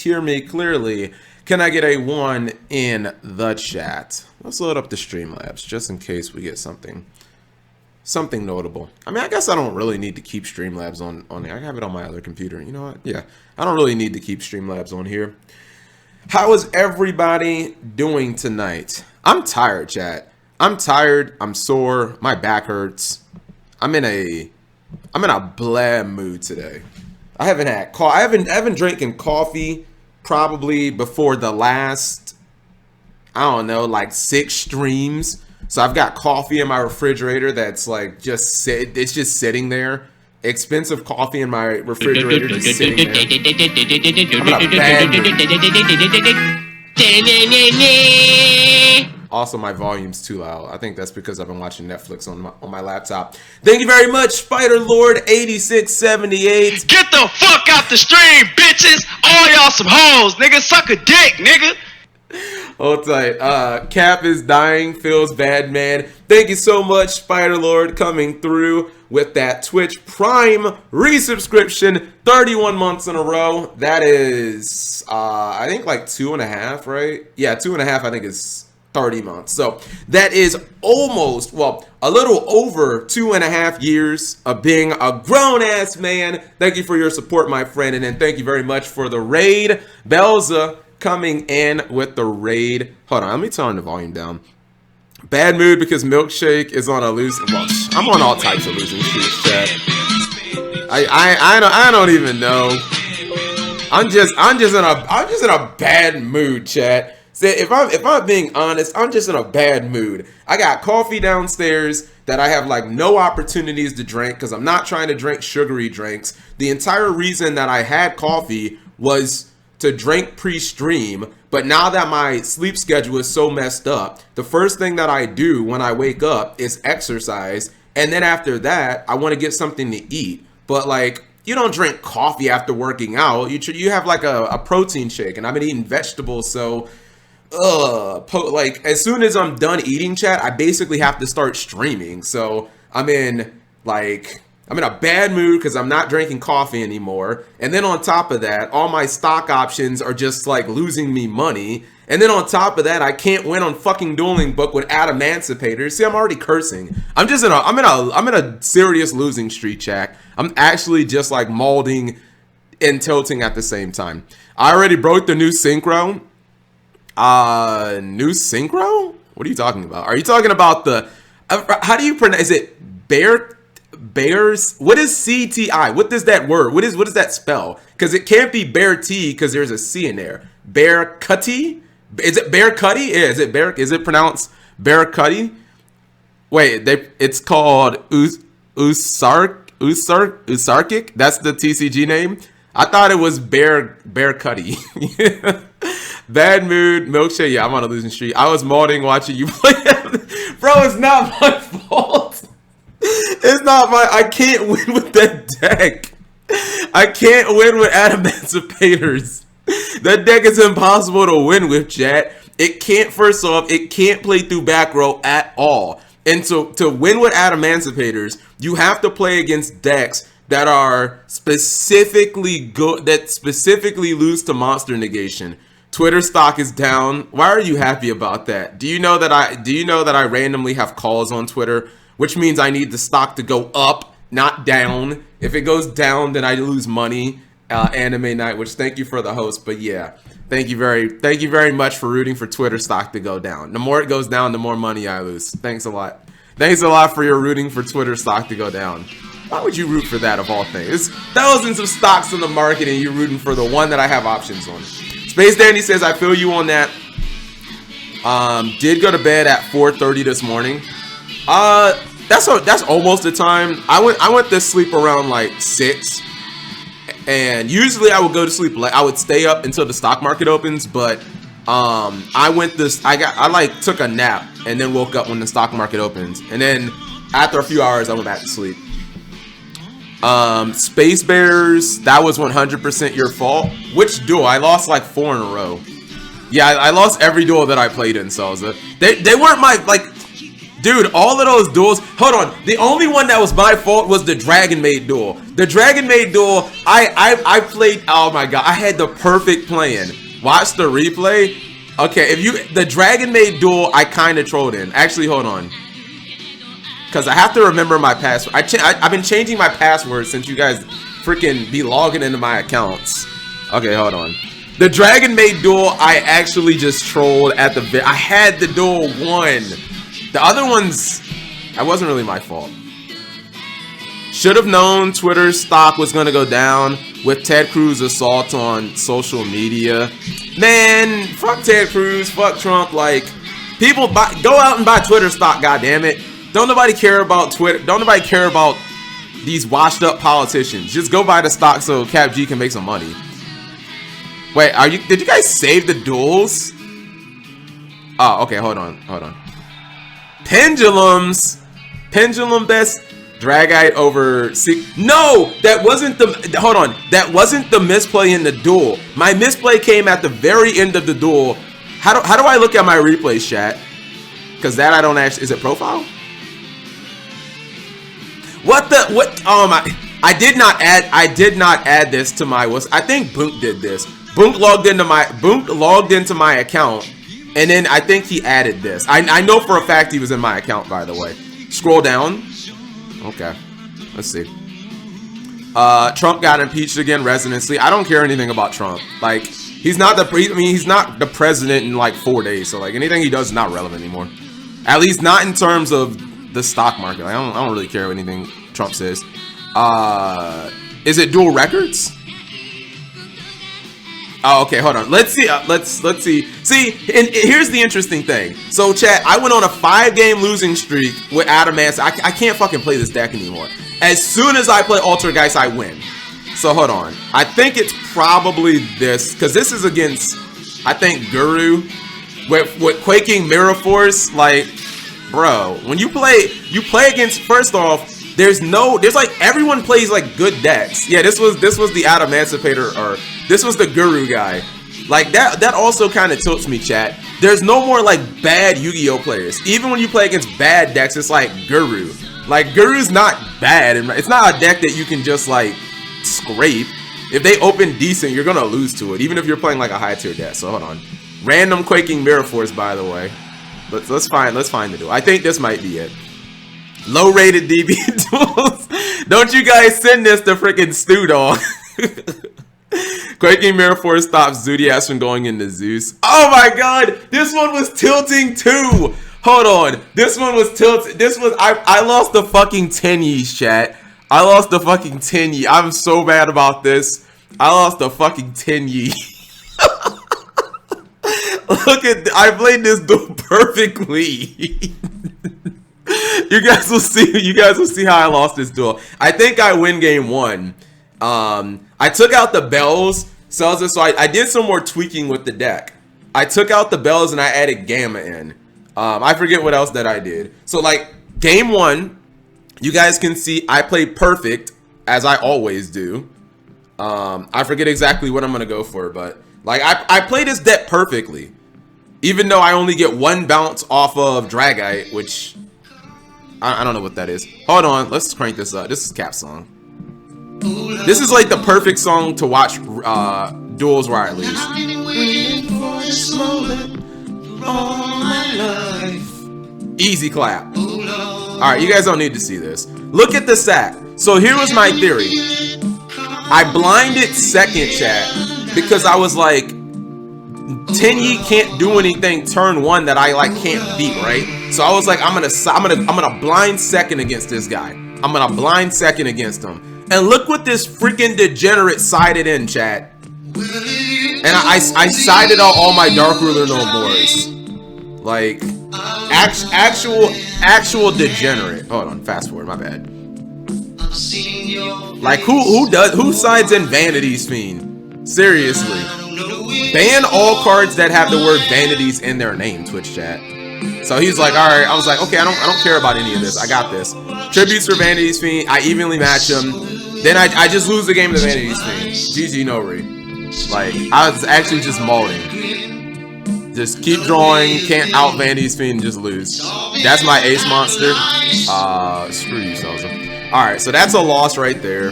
hear me clearly? Can I get a 1 in the chat? Let's load up the Streamlabs just in case we get something notable. I mean, I guess I don't really need to keep Streamlabs on there. I have it on my other computer. You know what? Yeah, I don't really need to keep Streamlabs on here. How is everybody doing tonight? I'm tired, chat. I'm tired. I'm sore. My back hurts. I'm in a bland mood today. I haven't drinking coffee probably before the last, I don't know, like 6 streams. So I've got coffee in my refrigerator that's like it's just sitting there. Expensive coffee in my refrigerator just sitting there. I'm in a bad mood. Also, my volume's too loud. I think that's because I've been watching Netflix on my laptop. Thank you very much, Spider Lord 8678. Get the fuck out the stream, bitches! All y'all some hoes, nigga. Suck a dick, nigga. Hold tight. Cap is dying. Feels bad, man. Thank you so much, Spider Lord, coming through with that Twitch Prime resubscription. 31 months in a row. That is, I think like 2.5, right? Yeah, 2.5. I think is 30 months. So that is almost, well, a little over 2.5 years of being a grown-ass man. Thank you for your support, my friend. And then thank you very much for the raid. Belza coming in with the raid. Hold on, let me turn the volume down. Bad mood because Milkshake is on a losing. Well, I'm on all types of losing streaks, chat. I don't even know. I'm just in a bad mood, chat. If I'm being honest, I'm just in a bad mood. I got coffee downstairs that I have like no opportunities to drink because I'm not trying to drink sugary drinks. The entire reason that I had coffee was to drink pre-stream, but now that my sleep schedule is so messed up, the first thing that I do when I wake up is exercise, and then after that, I want to get something to eat. But like, you don't drink coffee after working out. You have like a protein shake, and I've been eating vegetables, so like as soon as I'm done eating, chat, I basically have to start streaming. So I'm in a bad mood because I'm not drinking coffee anymore. And then on top of that, all my stock options are just like losing me money. And then on top of that, I can't win on fucking Dueling Book with Adamantipator. See, I'm already cursing. I'm in a serious losing streak, chat. I'm actually just like molding and tilting at the same time. I already broke the new synchro. New synchro? What are you talking about? Are you talking about the how do you pronounce, is it Bears? What is CTI? What does that word? What does that spell? Because it can't be Bear T because there's a C in there. Bear Cutty? Is it Bear Cutty? Yeah, is it Bear? Is it pronounced Bear Cutty? Wait, it's called Usarkic. That's the TCG name. I thought it was Bear Cutty. Bad mood, Milkshake. Yeah, I'm on a losing streak. I was modding watching you play. Bro, it's not my fault. It's not I can't win with that deck. I can't win with Adamantipator's. That deck is impossible to win with, chat. It can't, first off, it can't play through back row at all. And so to win with Adamantipator's, you have to play against decks that are specifically good, that specifically lose to monster negation. Twitter stock is down. Why are you happy about that? Do you know that I randomly have calls on Twitter, which means I need the stock to go up, not down. If it goes down, then I lose money. Anime Night, which thank you for the host, but yeah, thank you very much for rooting for Twitter stock to go down. The more it goes down, the more money I lose. Thanks a lot. Thanks a lot for your rooting for Twitter stock to go down. Why would you root for that of all things? There's thousands of stocks in the market and you're rooting for the one that I have options on. Space Dandy says, I feel you on that. Did go to bed at 4:30 this morning. That's almost the time. I went to sleep around like 6. And usually I would go to sleep late. I would stay up until the stock market opens, but I took a nap and then woke up when the stock market opens. And then after a few hours I went back to sleep. Space Bears, that was 100% your fault. Which duel? I lost like 4 in a row. Yeah, I lost every duel that I played in Salsa. They weren't my, like, Dude, all of those duels. Hold on. The only one that was my fault was the Dragon Maid duel. The Dragon Maid duel, I played. Oh my god, I had the perfect plan. Watch the replay. Okay, the Dragon Maid duel, I kind of trolled in. Actually, hold on. Because I have to remember my password. I've been changing my password since you guys freaking be logging into my accounts. Okay, hold on. The Dragon Maid duel, I actually just trolled at the I had the duel won. The other ones, that wasn't really my fault. Should have known Twitter's stock was going to go down with Ted Cruz assault on social media. Man, fuck Ted Cruz, fuck Trump. Like, people go out and buy Twitter stock, goddammit. Don't nobody care about Twitter. Don't nobody care about these washed up politicians. Just go buy the stock so Cap G can make some money. Wait, did you guys save the duels? Oh, okay, hold on. Pendulum best Dragite over no, that wasn't the hold on. That wasn't the misplay in the duel. My misplay came at the very end of the duel. How do I look at my replays, chat? Because that I don't actually, is it profile? What? Oh my, I did not add this to my I think Boonk did this. Boonk logged into my account. And then I think he added this. I know for a fact he was in my account, by the way. Scroll down. Okay. Let's see. Trump got impeached again, residency. I don't care anything about Trump. Like, he's not the president in like 4 days. So like anything he does is not relevant anymore. At least not in terms of the stock market. Like, I don't really care what anything Trump says. Is it dual records? Oh, okay, hold on. Let's see. Let's see. See, and here's the interesting thing. So, chat, I went on a 5-game losing streak with Adamance. I can't fucking play this deck anymore. As soon as I play Altergeist, I win. So, hold on. I think it's probably this, because this is against, I think, Guru with Quaking Mirror Force. Like, bro, when you play against. First off, there's like everyone plays like good decks. Yeah, this was the Adamantipator, or this was the Guru guy. Like that also kind of tilts me, chat. There's no more like bad Yu-Gi-Oh players. Even when you play against bad decks, it's like Guru. Like Guru's not bad, and it's not a deck that you can just like scrape. If they open decent, you're gonna lose to it, even if you're playing like a high tier deck. So hold on. Random Quaking Mirror Force, by the way. Let's find the duel. I think this might be it. Low rated DB duels. Don't you guys send this to freaking Stu Dog. Quaking Mirror Force stops Zodiacs from going into Zeus. Oh my god, this one was tilting too. Hold on, this one was tilting. I lost the fucking 10 yees, chat. I lost the fucking 10 yee. I'm so bad about this. I lost the fucking 10 yee. Look at, I played this duel perfectly. You guys will see how I lost this duel. I think I win game 1. I took out the bells, so I did some more tweaking with the deck. I took out the bells and I added Gamma in. I forget what else that I did. So like game 1, you guys can see I played perfect, as I always do. I forget exactly what I'm gonna go for, but like I play this deck perfectly. Even though I only get 1 bounce off of Dragite, which I don't know what that is. Hold on, let's crank this up. This is Cap's song. This is like the perfect song to watch duels where I lose. Easy clap. Alright, you guys don't need to see this. Look at the sack. So here was my theory. I blinded second, chat, because I was like, 10 Yi can't do anything turn 1 that I like can't beat, right? So I was like, I'm gonna blind second against this guy. I'm gonna blind second against him. And look what this freaking degenerate sided in, chat. And I sided out all my Dark Ruler No Mores. Like actual degenerate. Hold on, fast forward, my bad. Like who sides in Vanity's Fiend? Seriously. Ban all cards that have the word vanities in their name, Twitch chat. So he's like, all right. I was like, okay, I don't care about any of this. I got this. Tributes for Vanity's Fiend. I evenly match him. Then I just lose the game to Vanity's Fiend. GG Nori. Like, I was actually just mauling. Just keep drawing, can't out Vandy's Fiend and just lose. That's my ace monster. Screw you, Sosa. Alright, so that's a loss right there.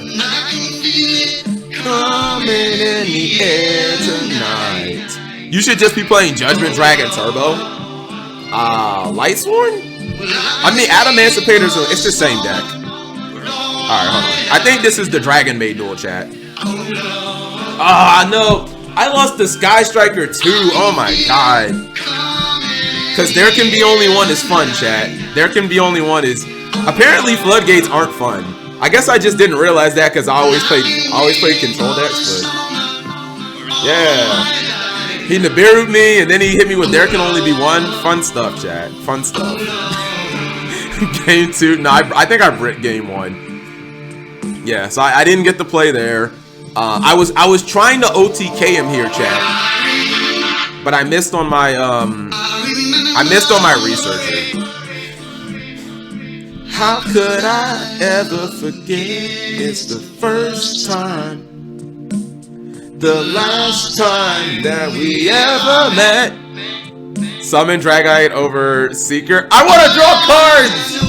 Coming in the air tonight. You should just be playing Judgment Dragon Turbo. Lightsworn? I mean, Adamantipator's, it's the same deck. Alright, hold on. I think this is the Dragon Maid duel, chat. No. I lost the Sky Striker too. Oh my god. Because there can be only one is fun, chat. There can be only one is... Apparently floodgates aren't fun. I guess I just didn't realize that because I always played control decks, but... Yeah. He Nibiru'd me and then he hit me with there can only be one. Fun stuff, chat. Fun stuff. Game 2. No, I think I bricked game 1. Yeah, so I didn't get to play there. I was trying to OTK him here, chat, but I missed on my researcher. How could I ever forget? It's the first time, the last time that we ever met. Summon Dragite over Seeker. I want to draw cards.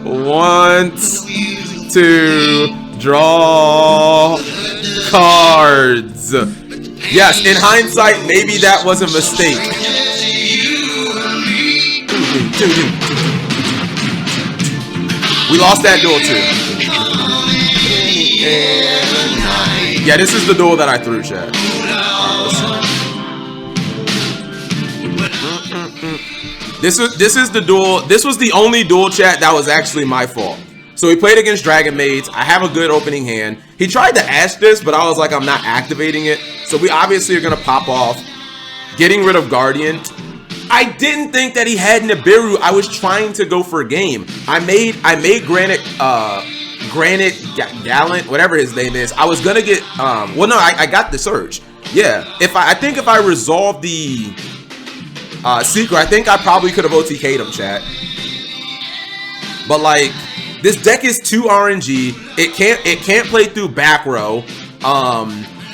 Want to draw cards. Yes, in hindsight, maybe that was a mistake. We lost that duel too. Yeah, this is the duel that I threw, chat. This is the duel. This was the only duel, chat, that was actually my fault. So he played against Dragon Maids. I have a good opening hand. He tried to ash this, but I was like, I'm not activating it. So we obviously are gonna pop off. Getting rid of Guardian. I didn't think that he had Nibiru. I was trying to go for a game. I made Granite Gallant, whatever his name is. I was gonna get well, no, I got the Surge. Yeah, I think if I resolved the Secret, I think I probably could have OTK'd him, chat. But like, this deck is too RNG. It can't play through back row.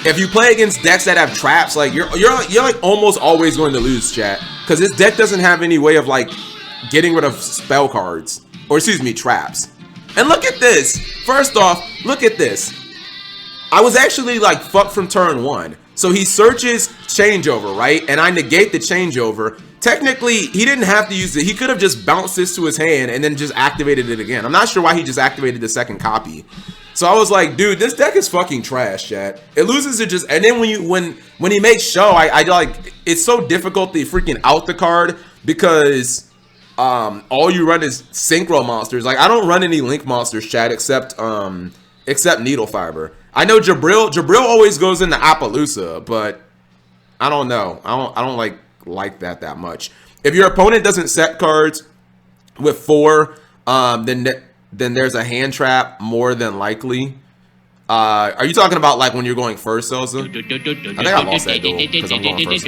If you play against decks that have traps, like you're like almost always going to lose, chat, because this deck doesn't have any way of like getting rid of spell cards, or excuse me, traps. And look at this. First off, look at this. I was actually like fucked from turn 1. So he searches changeover, right? And I negate the changeover. Technically, he didn't have to use it. He could have just bounced this to his hand and then just activated it again. I'm not sure why he just activated the second copy. So I was like, dude, this deck is fucking trash, chat. It loses it just, and then when he makes show, I like, it's so difficult to freaking out the card because all you run is synchro monsters. Like, I don't run any link monsters, chat, except Needle Fiber. I know Jabril always goes into Appaloosa, but I don't know. I don't like that much. If your opponent doesn't set cards with 4, then there's a hand trap more than likely. Are you talking about like when you're going first, Sosa? I think I lost that duel because I'm going first.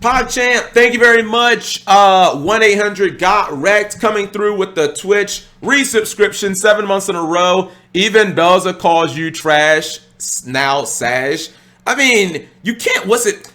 PogChamp, thank you very much. 1-800 got wrecked, coming through with the Twitch resubscription 7 months in a row. Even Belza calls you trash now, Sash. I mean, you can't.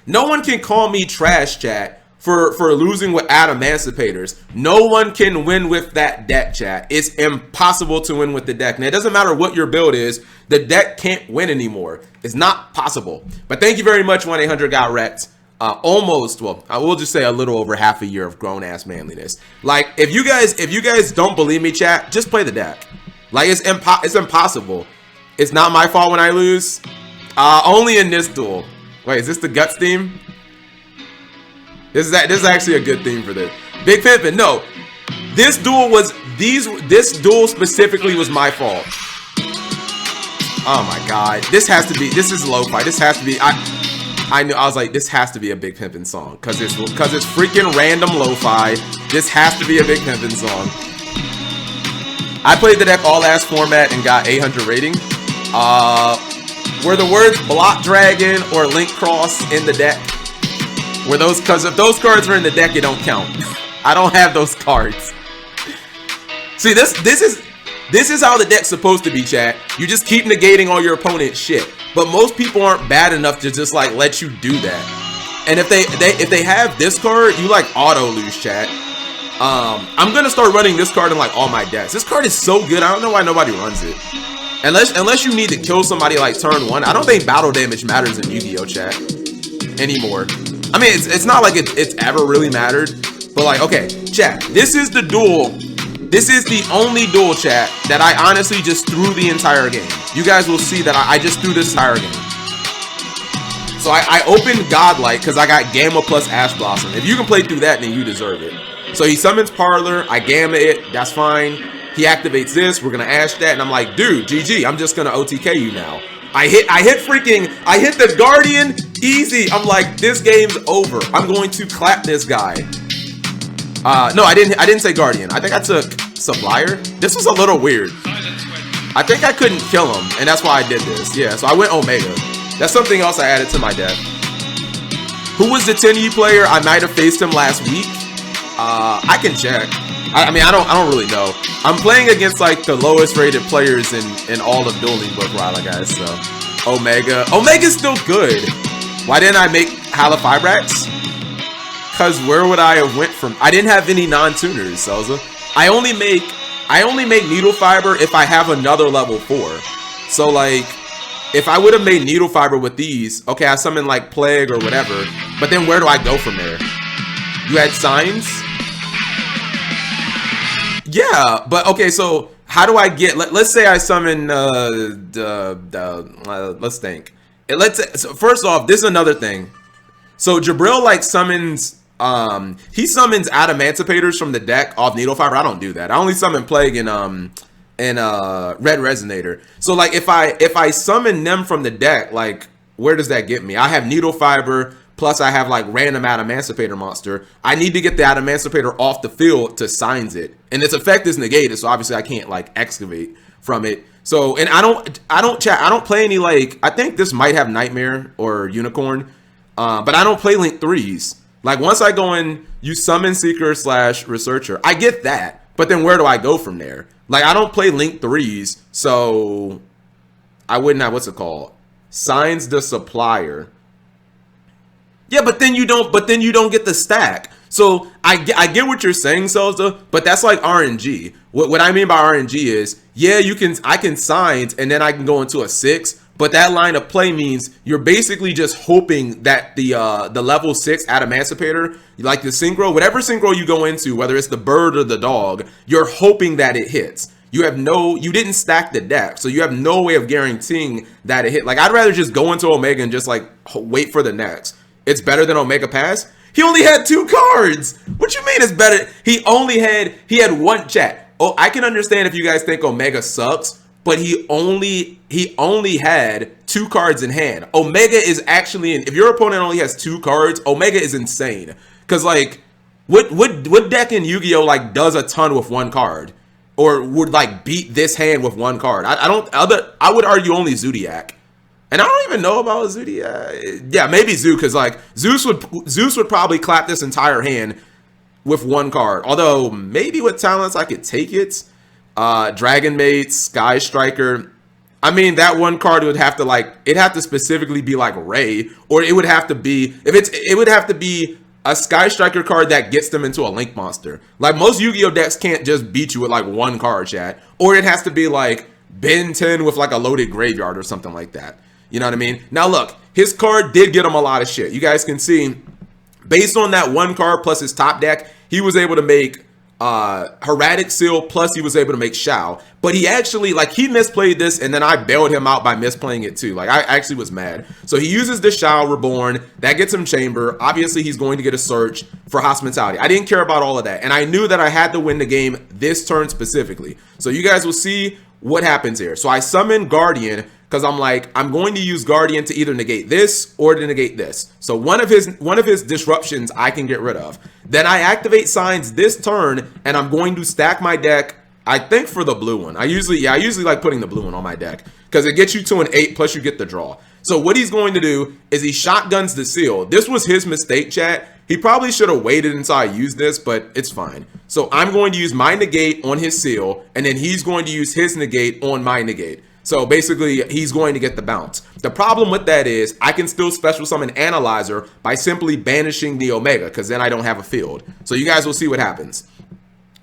No one can call me trash, chat, for losing with Adamantipator's. No one can win with that deck, chat. It's impossible to win with the deck. Now, it doesn't matter what your build is. The deck can't win anymore. It's not possible. But thank you very much, 1-800 got wrecked. Almost, well, I will just say a little over half a year of grown-ass manliness. Like, if you guys don't believe me, chat, just play the deck. Like, it's impossible. It's not my fault when I lose. Only in this duel. Wait, is this the Guts theme? This is actually a good theme for this. Big Pimpin', no. This duel specifically was my fault. Oh my god. This is lo-fi. This has to be, I knew, I was like, this has to be a Big Pimpin' song. Cause it's freaking random lo-fi. This has to be a Big Pimpin' song. I played the deck all ass format and got 800 rating. Were the words Block Dragon or Link Cross in the deck? Were those, cause if those cards are in the deck, it don't count. I don't have those cards. See, this is, This is how the deck's supposed to be, chat. You just keep negating all your opponent's shit. But most people aren't bad enough to just like let you do that. And if they have this card, you like auto lose, chat. I'm gonna start running this card in like all my decks. This card is so good. I don't know why nobody runs it. Unless you need to kill somebody like turn 1. I don't think battle damage matters in Yu-Gi-Oh! Chat anymore. I mean, it's not like it's ever really mattered. But like, okay, chat. This is the duel. This is the only duel, chat, that I honestly just threw the entire game. You guys will see that I just threw this entire game. So I opened Godlike because I got Gamma plus Ash Blossom. If you can play through that, then you deserve it. So he summons Parlor, I Gamma it, that's fine. He activates this, we're gonna Ash that, and I'm like, dude, GG, I'm just gonna OTK you now. I hit the Guardian, easy. I'm like, this game's over. I'm going to clap this guy. No, I didn't say Guardian. I think I took Supplier. This was a little weird. I think I couldn't kill him, and that's why I did this. Yeah, so I went Omega. That's something else I added to my deck. Who was the 10U player? I might have faced him last week. I can check. I mean, I don't really know. I'm playing against like the lowest rated players in all of Dueling Book Rila, guys. So Omega's still good. Why didn't I make Halifibrax? Cause where would I have went from? I didn't have any non-tuners, Selza. I only make Needle Fiber if I have another level 4. So like, if I would have made Needle Fiber with these, okay, I summon like Plague or whatever. But then where do I go from there? You had Signs? Yeah, but okay, so how do I get, let's say I summon let's think. So first off, this is another thing. So Jabril like summons he summons Adamanticators from the deck off Needle Fiber. I don't do that. I only summon Plague and Red Resonator. So like if I summon them from the deck, like where does that get me? I have Needle Fiber, plus I have like random Adamanticator monster. I need to get the Adamanticator off the field to Signs it. And its effect is negated, so obviously I can't like excavate from it. So, and I don't play any like, I think this might have Nightmare or Unicorn, but I don't play Link 3s. Like once I go in, you summon Seeker / Researcher. I get that, but then where do I go from there? Like I don't play Link 3s, so I wouldn't have, what's it called? Signs the Supplier. Yeah, but then you don't get the stack. So I get what you're saying, Selza, but that's like RNG. What I mean by RNG is, yeah, I can Signs and then I can go into a 6, but that line of play means you're basically just hoping that the level 6 Adamanticator, like the synchro, whatever synchro you go into, whether it's the bird or the dog, you're hoping that it hits. You didn't stack the deck, so you have no way of guaranteeing that it hit. Like I'd rather just go into Omega and just like wait for the next. It's better than Omega Pass. He only had 2 cards. What you mean it's better? He had one, chat. Oh, I can understand if you guys think Omega sucks, but he only had 2 cards in hand. Omega is actually, if your opponent only has 2 cards, Omega is insane. Cause like, what deck in Yu-Gi-Oh like does a ton with 1 card, or would like beat this hand with 1 card? I would argue only Zodiac. And I don't even know about Zodiac. Yeah, maybe Zoo, because like Zeus would probably clap this entire hand with 1 card. Although maybe with talents I could take it. Dragon Maid, Sky Striker. I mean that 1 card would have to like, it'd have to specifically be like Ray, or it would have to be, it would have to be a Sky Striker card that gets them into a Link monster. Like most Yu-Gi-Oh decks can't just beat you with like 1 card, chat. Or it has to be like Ben 10 with like a loaded graveyard or something like that. You know what I mean? Now look, his card did get him a lot of shit. You guys can see, based on that 1 card plus his top deck, he was able to make Hermetic Seal, plus he was able to make Shao. But he actually, like, he misplayed this, and then I bailed him out by misplaying it too. Like, I actually was mad. So he uses the Shao Reborn. That gets him Chamber. Obviously, he's going to get a search for Hospitality. I didn't care about all of that. And I knew that I had to win the game this turn specifically. So you guys will see what happens here. So I summon Guardian, because I'm like, I'm going to use Guardian to either negate this or to negate this. So one of his disruptions I can get rid of. Then I activate Signs this turn, and I'm going to stack my deck, I think, for the blue one. I usually like putting the blue one on my deck, because it gets you to an 8, plus you get the draw. So what he's going to do is he shotguns the seal. This was his mistake, chat. He probably should have waited until I used this, but it's fine. So I'm going to use my negate on his seal, and then he's going to use his negate on my negate. So basically, he's going to get the bounce. The problem with that is I can still special summon Analyzer by simply banishing the Omega, because then I don't have a field. So you guys will see what happens.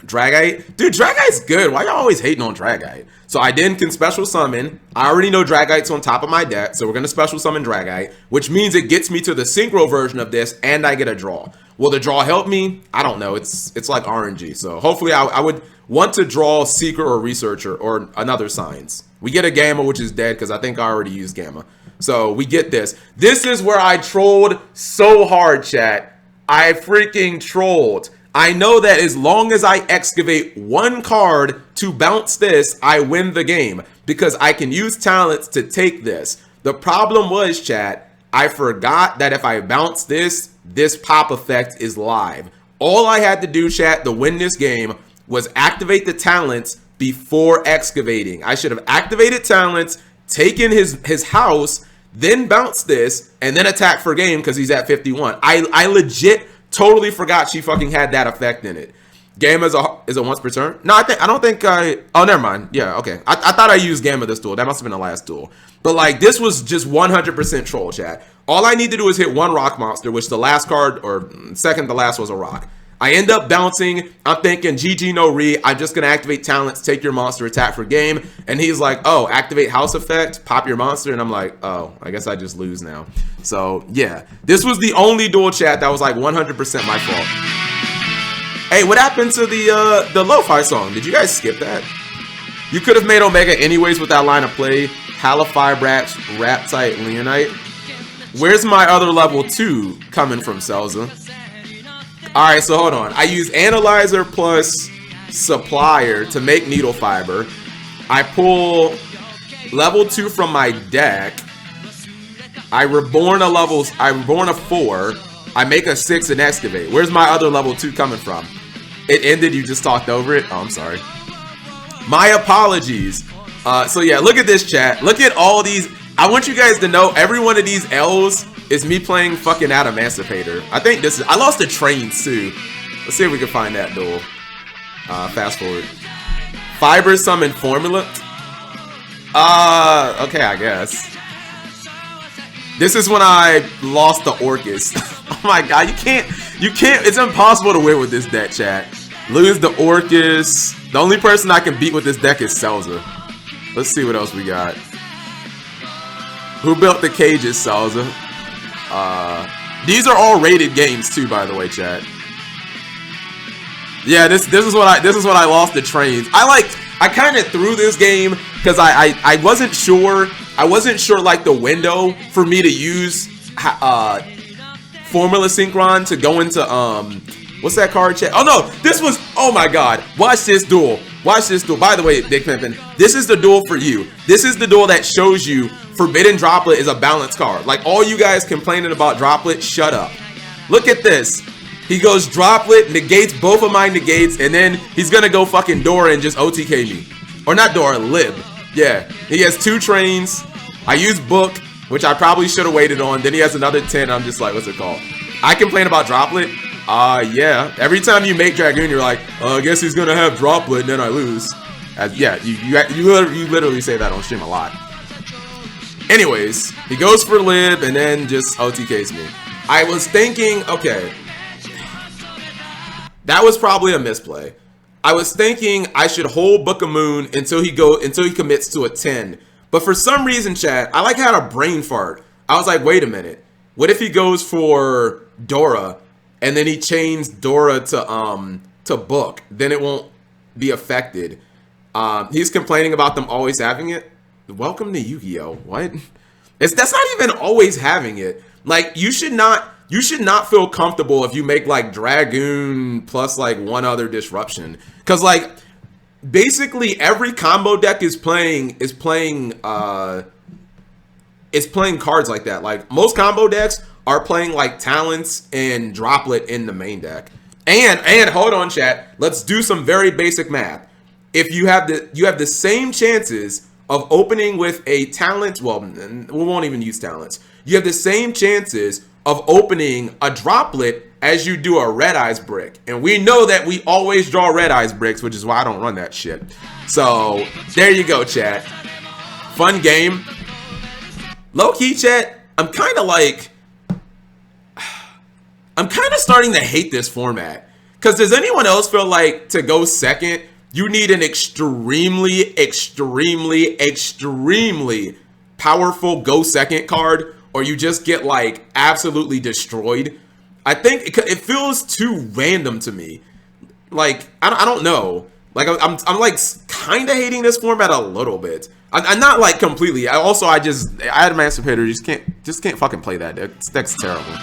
Dragite. Dude, Dragite's good. Why y'all always hating on Dragite? So I then can special summon. I already know Dragite's on top of my deck, so we're going to special summon Dragite, which means it gets me to the Synchro version of this, and I get a draw. Will the draw help me? I don't know. It's like RNG. So hopefully I would want to draw Seeker or Researcher or another Signs. We get a Gamma, which is dead because I think I already used Gamma. So we get this. This is where I trolled so hard, chat. I freaking trolled. I know that as long as I excavate one card to bounce this, I win the game because I can use talents to take this. The problem was, chat, I forgot that if I bounce this, this pop effect is live. All I had to do, chat, to win this game was activate the talents before excavating. I should have activated talents, taken his house, then bounce this, and then attack for game because he's at 51. I legit totally forgot she fucking had that effect in it. Gamma is a once per turn. No, I don't think oh, never mind. Yeah, okay. I thought I used Gamma this duel. That must have been the last duel. But like this was just 100% troll, chat. All I need to do is hit one rock monster, which the last card or second to last was a rock. I end up bouncing. I'm thinking GG no re. I'm just gonna activate talents, take your monster, attack for game. And he's like, oh, activate house effect, pop your monster. And I'm like, oh, I guess I just lose now. So yeah, this was the only duel, chat, that was like 100% my fault. Hey, what happened to the lo-fi song? Did you guys skip that? You could have made Omega anyways with that line of play. Halify rap type Leonite. Where's my other level 2 coming from, Selza? Alright, so hold on. I use Analyzer plus Supplier to make Needle Fiber. I pull level 2 from my deck. I reborn a 4. I make a 6 and excavate. Where's my other level 2 coming from? It ended, you just talked over it? Oh, I'm sorry. My apologies. So yeah, look at this, chat. Look at all these. I want you guys to know every one of these L's is me playing fucking out Emancipator. I think this is, I lost a train too. Let's see if we can find that duel. Fast forward. Fiber summon formula. Okay, I guess. This is when I lost the Orcus. Oh my god, you can't, it's impossible to win with this deck, chat. Lose the Orcus. The only person I can beat with this deck is Selza. Let's see what else we got. Who built the cages, Selza? These are all rated games too, by the way, chat. Yeah, this is what I lost the trains. I kind of threw this game because I wasn't sure. I wasn't sure like the window for me to use Formula Synchron to go into what's that card, chat? Oh no, this was, oh my god. Watch this duel. Watch this duel. By the way, Big Pimpin', this is the duel for you. This is the duel that shows you Forbidden Droplet is a balanced card. Like all you guys complaining about Droplet, shut up. Look at this. He goes Droplet, negates both of my negates, and then he's gonna go fucking Dora and just OTK me. Or not Dora, Lib. Yeah, he has 2 trains. I use Book, which I probably should have waited on. Then he has another 10. I'm just like, what's it called? I complain about Droplet. Yeah. Every time you make Dragoon, you're like, I guess he's gonna have Droplet, and then I lose. Yeah, you literally say that on stream a lot. Anyways, he goes for Lib and then just OTKs me. I was thinking, okay, that was probably a misplay. I was thinking I should hold Book of Moon until he commits to a 10. But for some reason, chat, I like had a brain fart. I was like, wait a minute. What if he goes for Dora and then he chains Dora to Book? Then it won't be affected. He's complaining about them always having it. Welcome to Yu-Gi-Oh! What? That's not even always having it. Like you should not feel comfortable if you make like Dragoon plus like one other disruption. Cause like basically every combo deck is playing cards like that. Like most combo decks are playing like Talents and Droplet in the main deck. And hold on, chat. Let's do some very basic math. If you have the same chances of opening with a talent. Well, we won't even use talents. You have the same chances of opening a droplet as you do a red eyes brick. And we know that we always draw red eyes bricks, which is why I don't run that shit. So there you go, chat. Fun game. Low key, chat. I'm kind of starting to hate this format. Because does anyone else feel like to go second, you need an extremely, extremely, extremely powerful go second card, or you just get like absolutely destroyed? I think it feels too random to me. Like, I don't know. Like, I'm like kind of hating this format a little bit. I'm not like completely. I had Emancipator. Just can't fucking play that deck. This deck's terrible.